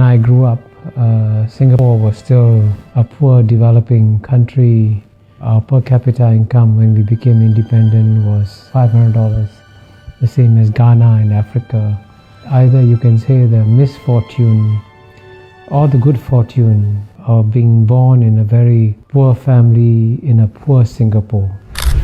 when I grew up, Singapore was still a poor developing country. Our per capita income when we became independent was $500, the same as Ghana in Africa. Either you can say the misfortune or the good fortune of being born in a very poor family in a poor Singapore.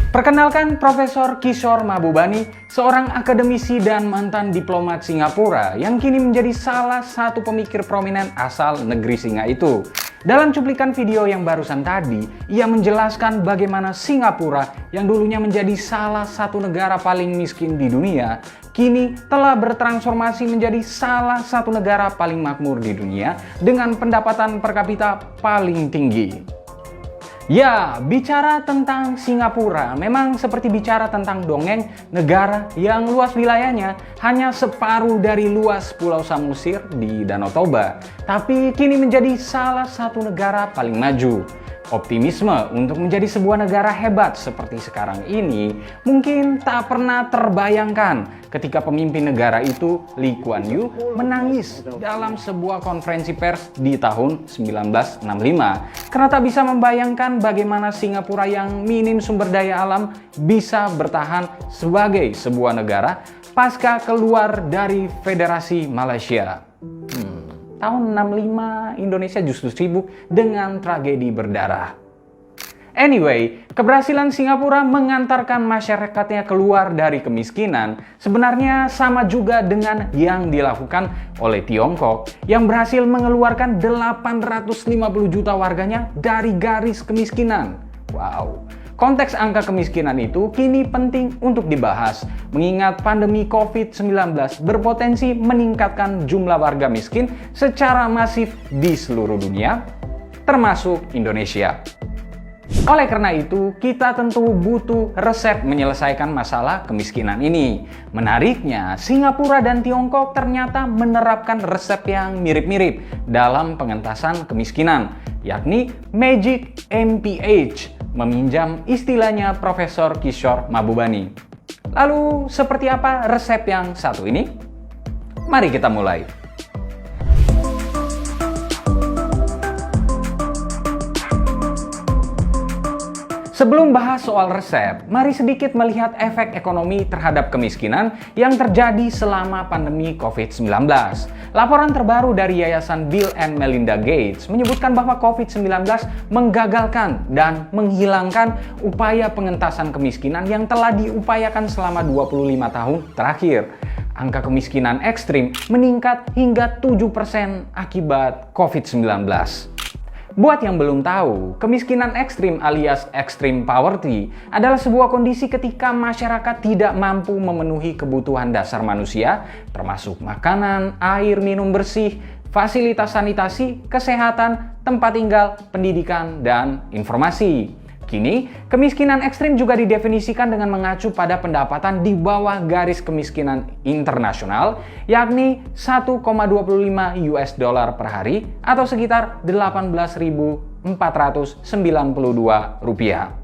Perkenalkan Profesor Kishore Mahbubani, seorang akademisi dan mantan diplomat Singapura yang kini menjadi salah satu pemikir prominent asal negeri Singa itu. Dalam cuplikan video yang barusan tadi, ia menjelaskan bagaimana Singapura yang dulunya menjadi salah satu negara paling miskin di dunia, kini telah bertransformasi menjadi salah satu negara paling makmur di dunia dengan pendapatan per kapita paling tinggi. Ya, bicara tentang Singapura memang seperti bicara tentang dongeng negara yang luas wilayahnya hanya separuh dari luas Pulau Samosir di Danau Toba, tapi kini menjadi salah satu negara paling maju. Optimisme untuk menjadi sebuah negara hebat seperti sekarang ini mungkin tak pernah terbayangkan ketika pemimpin negara itu, Lee Kuan Yew, menangis dalam sebuah konferensi pers di tahun 1965 karena tak bisa membayangkan bagaimana Singapura yang minim sumber daya alam bisa bertahan sebagai sebuah negara pasca keluar dari Federasi Malaysia. Tahun 65 Indonesia justru sibuk dengan tragedi berdarah. Anyway, keberhasilan Singapura mengantarkan masyarakatnya keluar dari kemiskinan sebenarnya sama juga dengan yang dilakukan oleh Tiongkok yang berhasil mengeluarkan 850 juta warganya dari garis kemiskinan. Wow. Konteks angka kemiskinan itu kini penting untuk dibahas, mengingat pandemi COVID-19 berpotensi meningkatkan jumlah warga miskin secara masif di seluruh dunia, termasuk Indonesia. Oleh karena itu, kita tentu butuh resep menyelesaikan masalah kemiskinan ini. Menariknya, Singapura dan Tiongkok ternyata menerapkan resep yang mirip-mirip dalam pengentasan kemiskinan, yakni Magic MPH, meminjam istilahnya Profesor Kishore Mahbubani. Lalu, seperti apa resep yang satu ini? Mari kita mulai. Sebelum bahas soal resep, mari sedikit melihat efek ekonomi terhadap kemiskinan yang terjadi selama pandemi COVID-19. Laporan terbaru dari Yayasan Bill and Melinda Gates menyebutkan bahwa COVID-19 menggagalkan dan menghilangkan upaya pengentasan kemiskinan yang telah diupayakan selama 25 tahun terakhir. Angka kemiskinan ekstrim meningkat hingga 7% akibat COVID-19. Buat yang belum tahu, kemiskinan ekstrim alias extreme poverty adalah sebuah kondisi ketika masyarakat tidak mampu memenuhi kebutuhan dasar manusia, termasuk makanan, air minum bersih, fasilitas sanitasi, kesehatan, tempat tinggal, pendidikan, dan informasi. Kini, kemiskinan ekstrim juga didefinisikan dengan mengacu pada pendapatan di bawah garis kemiskinan internasional, yakni 1,25 US dollar per hari atau sekitar 18.492 rupiah.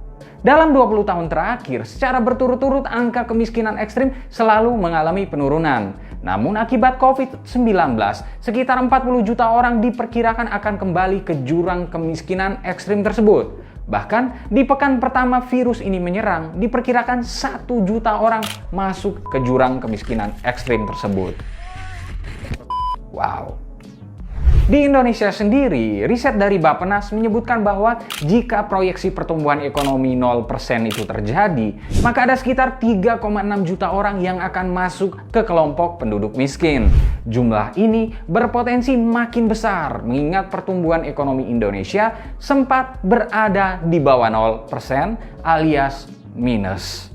Dalam 20 tahun terakhir, secara berturut-turut angka kemiskinan ekstrim selalu mengalami penurunan. Namun akibat COVID-19, sekitar 40 juta orang diperkirakan akan kembali ke jurang kemiskinan ekstrim tersebut. Bahkan di pekan pertama virus ini menyerang, diperkirakan 1 juta orang masuk ke jurang kemiskinan ekstrim tersebut. Wow. Di Indonesia sendiri, riset dari Bappenas menyebutkan bahwa jika proyeksi pertumbuhan ekonomi 0% itu terjadi, maka ada sekitar 3,6 juta orang yang akan masuk ke kelompok penduduk miskin. Jumlah ini berpotensi makin besar mengingat pertumbuhan ekonomi Indonesia sempat berada di bawah 0% alias minus.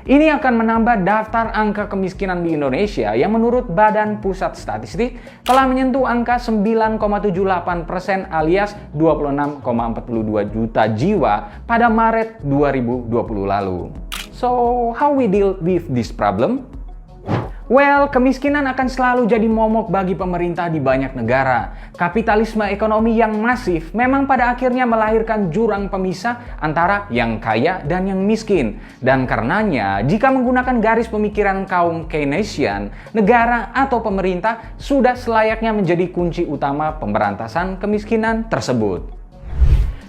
Ini akan menambah daftar angka kemiskinan di Indonesia yang menurut Badan Pusat Statistik telah menyentuh angka 9,78% alias 26,42 juta jiwa pada Maret 2020 lalu. So, how we deal with this problem? Well, kemiskinan akan selalu jadi momok bagi pemerintah di banyak negara. Kapitalisme ekonomi yang masif memang pada akhirnya melahirkan jurang pemisah antara yang kaya dan yang miskin. Dan karenanya, jika menggunakan garis pemikiran kaum Keynesian, negara atau pemerintah sudah selayaknya menjadi kunci utama pemberantasan kemiskinan tersebut.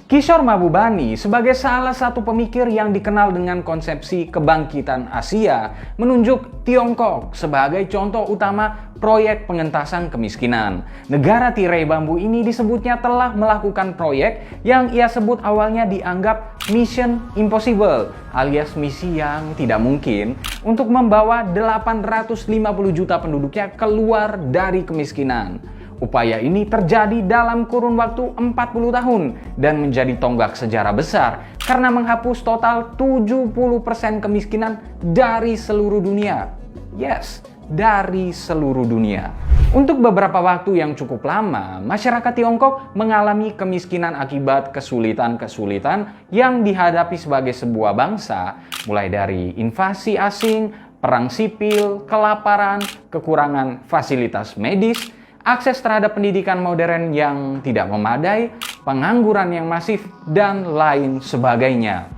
Kishore Mahbubani sebagai salah satu pemikir yang dikenal dengan konsepsi kebangkitan Asia menunjuk Tiongkok sebagai contoh utama proyek pengentasan kemiskinan. Negara tirai bambu ini disebutnya telah melakukan proyek yang ia sebut awalnya dianggap Mission Impossible alias misi yang tidak mungkin untuk membawa 850 juta penduduknya keluar dari kemiskinan. Upaya ini terjadi dalam kurun waktu 40 tahun dan menjadi tonggak sejarah besar karena menghapus total 70% kemiskinan dari seluruh dunia. Yes, dari seluruh dunia. Untuk beberapa waktu yang cukup lama, masyarakat Tiongkok mengalami kemiskinan akibat kesulitan-kesulitan yang dihadapi sebagai sebuah bangsa, mulai dari invasi asing, perang sipil, kelaparan, kekurangan fasilitas medis, akses terhadap pendidikan modern yang tidak memadai, pengangguran yang masif, dan lain sebagainya.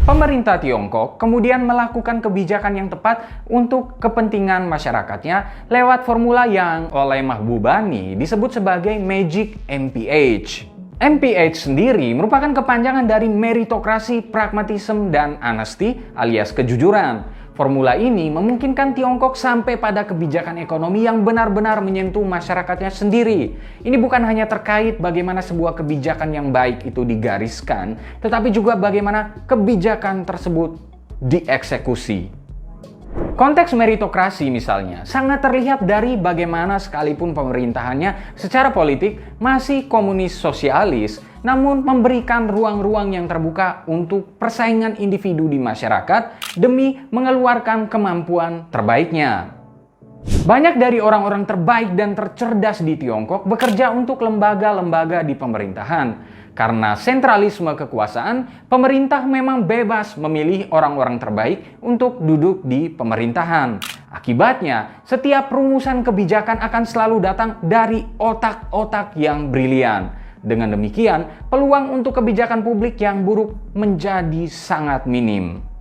Pemerintah Tiongkok kemudian melakukan kebijakan yang tepat untuk kepentingan masyarakatnya lewat formula yang oleh Mahbubani disebut sebagai Magic MPH. MPH sendiri merupakan kepanjangan dari meritokrasi, pragmatisme, dan honesty alias kejujuran. Formula ini memungkinkan Tiongkok sampai pada kebijakan ekonomi yang benar-benar menyentuh masyarakatnya sendiri. Ini bukan hanya terkait bagaimana sebuah kebijakan yang baik itu digariskan, tetapi juga bagaimana kebijakan tersebut dieksekusi. Konteks meritokrasi misalnya sangat terlihat dari bagaimana sekalipun pemerintahannya secara politik masih komunis sosialis, namun memberikan ruang-ruang yang terbuka untuk persaingan individu di masyarakat demi mengeluarkan kemampuan terbaiknya. Banyak dari orang-orang terbaik dan tercerdas di Tiongkok bekerja untuk lembaga-lembaga di pemerintahan. Karena sentralisme kekuasaan, pemerintah memang bebas memilih orang-orang terbaik untuk duduk di pemerintahan. Akibatnya, setiap rumusan kebijakan akan selalu datang dari otak-otak yang brilian. Dengan demikian, peluang untuk kebijakan publik yang buruk menjadi sangat minim.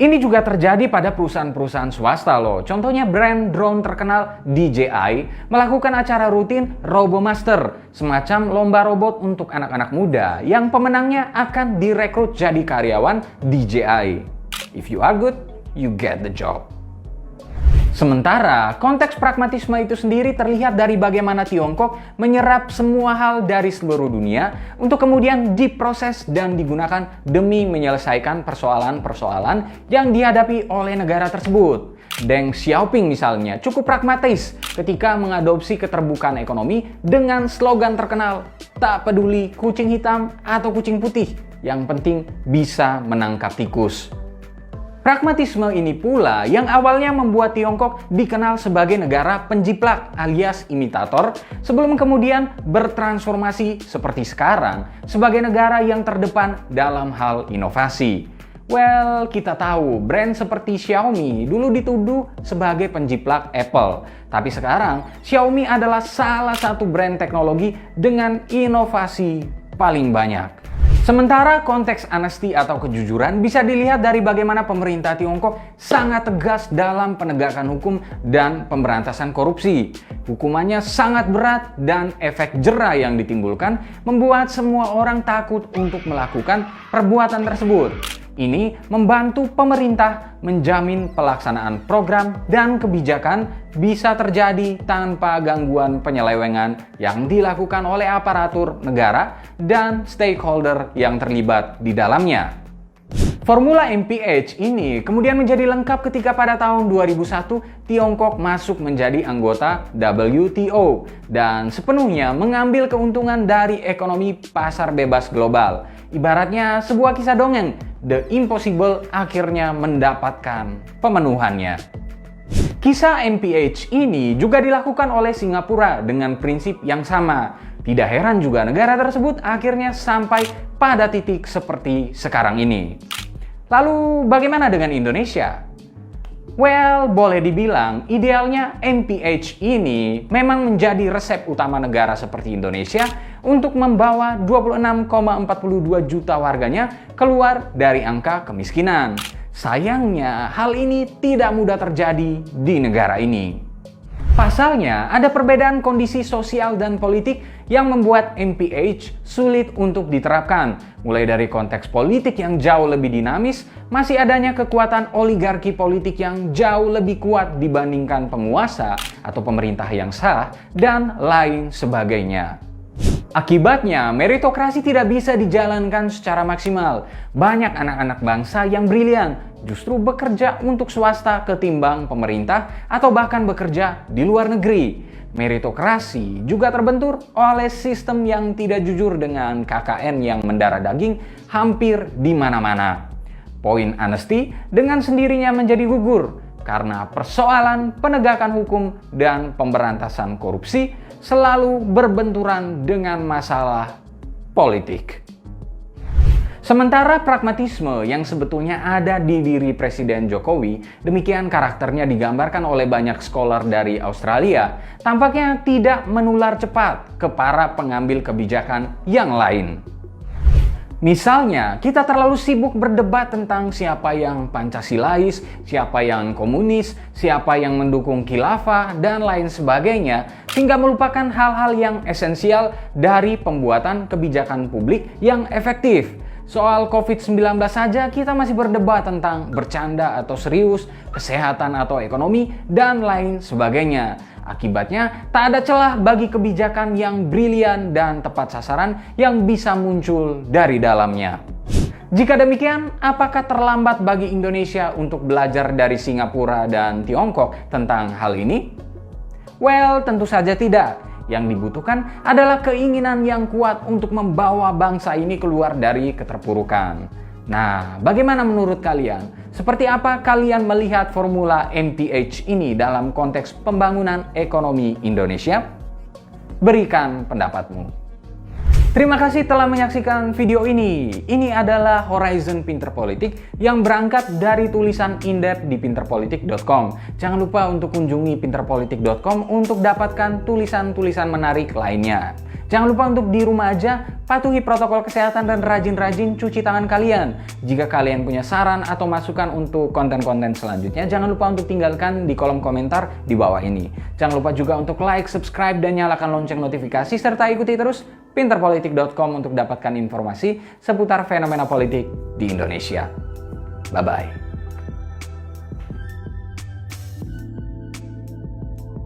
Ini juga terjadi pada perusahaan-perusahaan swasta loh. Contohnya brand drone terkenal DJI melakukan acara rutin RoboMaster, semacam lomba robot untuk anak-anak muda yang pemenangnya akan direkrut jadi karyawan DJI. If you are good, you get the job. Sementara, konteks pragmatisme itu sendiri terlihat dari bagaimana Tiongkok menyerap semua hal dari seluruh dunia untuk kemudian diproses dan digunakan demi menyelesaikan persoalan-persoalan yang dihadapi oleh negara tersebut. Deng Xiaoping misalnya cukup pragmatis ketika mengadopsi keterbukaan ekonomi dengan slogan terkenal, "Tak peduli kucing hitam atau kucing putih, yang penting bisa menangkap tikus." Pragmatisme ini pula yang awalnya membuat Tiongkok dikenal sebagai negara penjiplak alias imitator sebelum kemudian bertransformasi seperti sekarang sebagai negara yang terdepan dalam hal inovasi. Well, kita tahu brand seperti Xiaomi dulu dituduh sebagai penjiplak Apple. Tapi sekarang Xiaomi adalah salah satu brand teknologi dengan inovasi paling banyak. Sementara konteks honesty atau kejujuran bisa dilihat dari bagaimana pemerintah Tiongkok sangat tegas dalam penegakan hukum dan pemberantasan korupsi. Hukumannya sangat berat dan efek jera yang ditimbulkan membuat semua orang takut untuk melakukan perbuatan tersebut. Ini membantu pemerintah menjamin pelaksanaan program dan kebijakan bisa terjadi tanpa gangguan penyelewengan yang dilakukan oleh aparatur negara dan stakeholder yang terlibat di dalamnya. Formula MPH ini kemudian menjadi lengkap ketika pada tahun 2001 Tiongkok masuk menjadi anggota WTO dan sepenuhnya mengambil keuntungan dari ekonomi pasar bebas global. Ibaratnya sebuah kisah dongeng, The Impossible akhirnya mendapatkan pemenuhannya. Kisah MPH ini juga dilakukan oleh Singapura dengan prinsip yang sama. Tidak heran juga negara tersebut akhirnya sampai pada titik seperti sekarang ini. Lalu bagaimana dengan Indonesia? Well, boleh dibilang idealnya MPH ini memang menjadi resep utama negara seperti Indonesia untuk membawa 26,42 juta warganya keluar dari angka kemiskinan. Sayangnya, hal ini tidak mudah terjadi di negara ini. Pasalnya, ada perbedaan kondisi sosial dan politik yang membuat MPH sulit untuk diterapkan. Mulai dari konteks politik yang jauh lebih dinamis, masih adanya kekuatan oligarki politik yang jauh lebih kuat dibandingkan penguasa atau pemerintah yang sah, dan lain sebagainya. Akibatnya, meritokrasi tidak bisa dijalankan secara maksimal. Banyak anak-anak bangsa yang brilian justru bekerja untuk swasta ketimbang pemerintah atau bahkan bekerja di luar negeri. Meritokrasi juga terbentur oleh sistem yang tidak jujur dengan KKN yang mendarah daging hampir di mana-mana. Poin amnesti dengan sendirinya menjadi gugur karena persoalan penegakan hukum dan pemberantasan korupsi selalu berbenturan dengan masalah politik. Sementara pragmatisme yang sebetulnya ada di diri Presiden Jokowi, demikian karakternya digambarkan oleh banyak scholar dari Australia, tampaknya tidak menular cepat ke para pengambil kebijakan yang lain. Misalnya, kita terlalu sibuk berdebat tentang siapa yang Pancasilais, siapa yang komunis, siapa yang mendukung khilafah, dan lain sebagainya, hingga melupakan hal-hal yang esensial dari pembuatan kebijakan publik yang efektif. Soal COVID-19 saja kita masih berdebat tentang bercanda atau serius, kesehatan atau ekonomi, dan lain sebagainya. Akibatnya, tak ada celah bagi kebijakan yang brilian dan tepat sasaran yang bisa muncul dari dalamnya. Jika demikian, apakah terlambat bagi Indonesia untuk belajar dari Singapura dan Tiongkok tentang hal ini? Well, tentu saja tidak. Yang dibutuhkan adalah keinginan yang kuat untuk membawa bangsa ini keluar dari keterpurukan. Nah, bagaimana menurut kalian? Seperti apa kalian melihat formula MPH ini dalam konteks pembangunan ekonomi Indonesia? Berikan pendapatmu. Terima kasih telah menyaksikan video ini. Ini adalah Horizon Pinter Politik yang berangkat dari tulisan in-depth di pinterpolitik.com. Jangan lupa untuk kunjungi pinterpolitik.com untuk dapatkan tulisan-tulisan menarik lainnya. Jangan lupa untuk di rumah aja, patuhi protokol kesehatan dan rajin-rajin cuci tangan kalian. Jika kalian punya saran atau masukan untuk konten-konten selanjutnya, jangan lupa untuk tinggalkan di kolom komentar di bawah ini. Jangan lupa juga untuk like, subscribe, dan nyalakan lonceng notifikasi, serta ikuti terus pinterpolitik.com untuk dapatkan informasi seputar fenomena politik di Indonesia. Bye-bye.